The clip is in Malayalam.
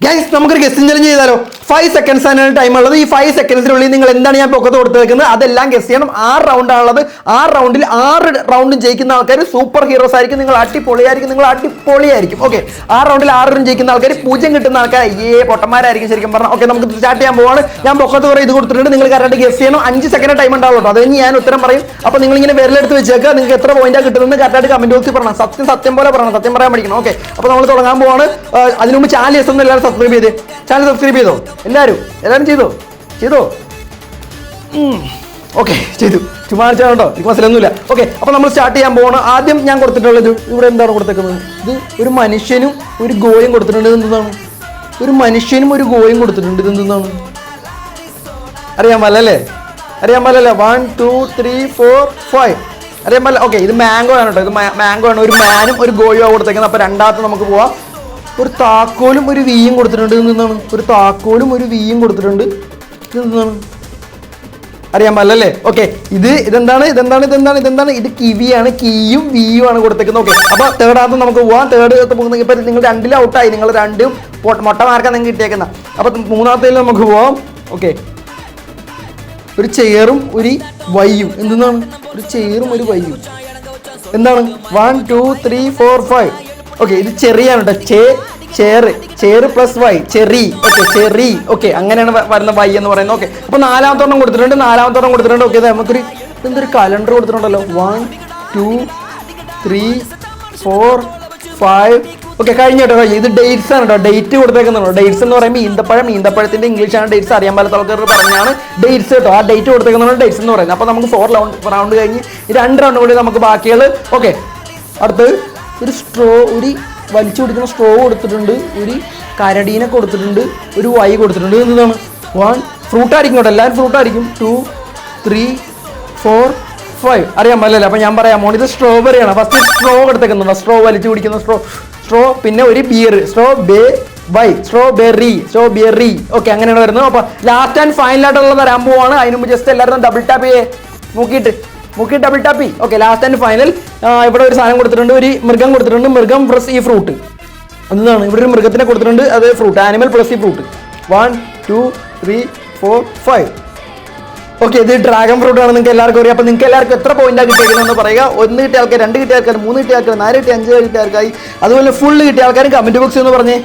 ഗൈസ് നമുക്കൊരു ഗെസ്റ്റിംഗ് ചലഞ്ച് ചെയ്താലോ? 5 seconds ആണ് ടൈം ഉള്ളത്. ഈ 5 secondsനുള്ളിൽ നിങ്ങൾ എന്താണ് ഞാൻ പൊക്കത്ത് കൊടുത്തേക്കുന്നത് അതെല്ലാം ഗെസ് ചെയ്യണം. 6 റൗണ്ട് ആണുള്ളത്. 6 റൗണ്ടിൽ 6 റൗണ്ടും ജയിക്കുന്ന ആൾക്കാർ സൂപ്പർ ഹീറോസ് ആയിരിക്കും. നിങ്ങൾ അടിപൊളിയായിരിക്കും. ഓക്കെ, 6 റൗണ്ടിൽ 6 റൗണ്ട് ജയിക്കുന്ന ആൾക്കാർ 0 കിട്ടുന്ന ആൾക്കാർ പൊട്ടന്മാരായിരിക്കും ശരിക്കും പറഞ്ഞാൽ. ഓക്കെ, നമുക്ക് സ്റ്റാർട്ട് ചെയ്യാൻ പോവാണ്. ഞാൻ പൊക്കത്ത് കുറെ ഇത് കൊടുത്തിട്ടുണ്ട്. നിങ്ങൾ കറക്റ്റ് ഗെസ് ചെയ്യണം. 5 സെക്കൻഡ് ടൈം ഉണ്ടാവുള്ളൂ. അത് കഴിഞ്ഞ് ഞാൻ ഉത്തരം പറയും. അപ്പോൾ നിങ്ങൾ ഇങ്ങനെ വിരലെടുത്ത് വെച്ചേക്കുക. നിങ്ങൾക്ക് എത്ര പോയിന്റാണ് കിട്ടുന്നത് കറക്റ്റായിട്ട് കമന്റ് ബോക്സിൽ പറയണം. സത്യം പോലെ പറയണം. സത്യം പറയാൻ പഠിക്കണം. ഓക്കെ, അപ്പോൾ നമ്മൾ തുടങ്ങാൻ പോവാണ്. അതിനു മുമ്പ് ചാനൽ ഒന്നും എല്ലാവരും സബ്സ്ക്രൈബ് ചെയ്തേ. ചാനൽ സബ്സ്ക്രൈബ് ചെയ്തോ? എല്ലാവരും ചെയ്തോ? ഓക്കെ, ചെയ്തു. ചുമ്മാ കേട്ടോ, എനിക്ക് മനസ്സിലൊന്നുമില്ല. ഓക്കെ, അപ്പോൾ നമ്മൾ സ്റ്റാർട്ട് ചെയ്യാൻ പോവാണ്. ആദ്യം ഞാൻ കൊടുത്തിട്ടുള്ളത് ഇവിടെ എന്താണ് കൊടുത്തേക്കുന്നത്? ഇത് ഒരു മനുഷ്യനും ഒരു ഗോയും കൊടുത്തിട്ടുണ്ട്. ഇത് എന്താണ്? ഒരു മനുഷ്യനും ഒരു ഗോയും കൊടുത്തിട്ടുണ്ട്. ഇത് എന്താണ്? അറിയാൻ പാടില്ലല്ലേ? 1 2 3 4 5 അറിയാൻ പാടില്ല. ഓക്കെ, ഇത് മാംഗോ ആണ് കേട്ടോ. ഇത് മാംഗോ ആണ്. ഒരു മാനും ഒരു ഗോയും ആണ് കൊടുത്തേക്കുന്നത്. അപ്പോൾ രണ്ടാമത്തെ നമുക്ക് പോവാം. ഒരു താക്കോലും ഒരു വീയും കൊടുത്തിട്ടുണ്ട്. എന്താണ്? ഒരു താക്കോലും ഒരു വീയും കൊടുത്തിട്ടുണ്ട്. ഇതെന്താണ്? അറിയാൻ പാടില്ലല്ലേ? ഓക്കെ, ഇതെന്താണ്? ഇത് കിവിയാണ്. കീയും വീയും ആണ് കൊടുത്തേക്കുന്നത്. ഓക്കെ, അപ്പോൾ തേർഡാകത്ത് നമുക്ക് പോവാം. തേർഡ് പോകുന്ന ഇപ്പം നിങ്ങൾ 2 ഔട്ടായി. നിങ്ങൾ 2 മുട്ട മാർക്കാണ് നിങ്ങൾക്ക് കിട്ടിയേക്കുന്നത്. അപ്പോൾ മൂന്നാമത്തേൽ നമുക്ക് പോവാം. ഓക്കെ, ഒരു ചെയറും ഒരു വയ്യും. എന്താണ്? ഒരു ചെയറും ഒരു വയ്യും. എന്താണ്? 1 2 3 4 5 ഓക്കെ, ഇത് ചെറിയാണ് കേട്ടോ. Chair plus Y, cherry. Okay, cherry. Okay, അങ്ങനെയാണ് വരുന്ന വൈ എന്ന് പറയുന്നത്. ഓക്കെ, അപ്പോൾ നാലാമത്തോളം കൊടുത്തിട്ടുണ്ട്. ഓക്കെ, നമുക്കൊരു എന്തൊരു കലണ്ടർ കൊടുത്തിട്ടുണ്ടല്ലോ. 1 2 3 4 5 ഓക്കെ, കഴിഞ്ഞു കേട്ടോ. ഇത് ഡേറ്റ്സ് ആണ് കേട്ടോ. ഡേറ്റ് കൊടുത്തേക്കുന്നുണ്ടോ? ഡേറ്റ്സ് എന്ന് പറയുമ്പോൾ ഈന്തപ്പഴത്തിന്റെ ഇംഗ്ലീഷാണ് ഡേറ്റ്സ്. അറിയാൻ പാടില്ലാത്ത ആൾക്കാർ പറഞ്ഞാണ് ഡേറ്റ്സ് കേട്ടോ. ആ ഡേറ്റ് കൊടുത്തേക്കുന്നുണ്ട് ഡേറ്റ്സ് എന്ന് പറയുന്നത്. അപ്പോൾ നമുക്ക് 4 റൗണ്ട് കഴിഞ്ഞ് 2 റൗണ്ട് കൂടി നമുക്ക് ബാക്കിയുള്ളത്. ഓക്കെ, അടുത്ത് ഒരു വലിച്ചു കുടിക്കുന്ന സ്ട്രോ കൊടുത്തിട്ടുണ്ട്. ഒരു കരടീനെ കൊടുത്തിട്ടുണ്ട്. ഒരു വൈ കൊടുത്തിട്ടുണ്ട്. എന്താണ്? 1 ഫ്രൂട്ട് ആയിരിക്കും കേട്ടോ. എല്ലാവരും ഫ്രൂട്ട് ആയിരിക്കും. 2 3 4 5 അറിയാൻ പാടില്ലല്ലോ. അപ്പോൾ ഞാൻ പറയാം മോൺ, ഇത് സ്ട്രോബെറിയാണ്. ഫസ്റ്റ് സ്ട്രോ കൊടുത്തേക്കുന്നുണ്ടോ? സ്ട്രോ വലിച്ചു കുടിക്കുന്ന സ്ട്രോ പിന്നെ ഒരു ബിയർ. സ്ട്രോബെറി. ഓക്കെ, അങ്ങനെയാണ് വരുന്നത്. അപ്പോൾ ലാസ്റ്റ് ആൻഡ് ഫൈനൽ ആയിട്ടുള്ള തരാൻ പോവാണ്. അതിന് മുമ്പ് ജസ്റ്റ് എല്ലാവരും ഡബിൾ ടാപ്പ് ചെയ്യേ. നോക്കിയിട്ട് ഡബിൾ ടാപ്പി. Okay, last and final. ഇവിടെ ഒരു സാധനം കൊടുത്തിട്ടുണ്ട്. ഒരു മൃഗം കൊടുത്തിട്ടുണ്ട്. മൃഗം പ്ലസ് ഈ ഫ്രൂട്ട്. എന്താണ്? ഇവിടെ ഒരു മൃഗത്തിനെ കൊടുത്തിട്ടുണ്ട്. അത് ഫ്രൂട്ട്. ആനിമൽ പ്ലസ് ഈ ഫ്രൂട്ട്. 1 2 3 4 5 ഓക്കെ, ഇത് ഡ്രാഗൺ ഫ്രൂട്ട് ആണ്. നിങ്ങൾക്ക് എല്ലാവർക്കും അറിയാം. അപ്പോൾ നിങ്ങൾക്ക് എല്ലാവർക്കും എത്ര പോയിന്റാണ് കിട്ടിയിരിക്കുന്നതെന്ന് പറയുക. 1 കിട്ടിയ ആൾക്കാർ, 2 കിട്ടിയ ആൾക്കാർ, 3 കിട്ടിയ ആൾക്കാർ, 4 കിട്ടിയ 5 കിട്ടിയ ആൾക്കാർ, അതുപോലെ ഫുള്ള് കിട്ടിയ ആൾക്കാർ കമന്റ് ബോക്സ് എന്ന് പറഞ്ഞേ.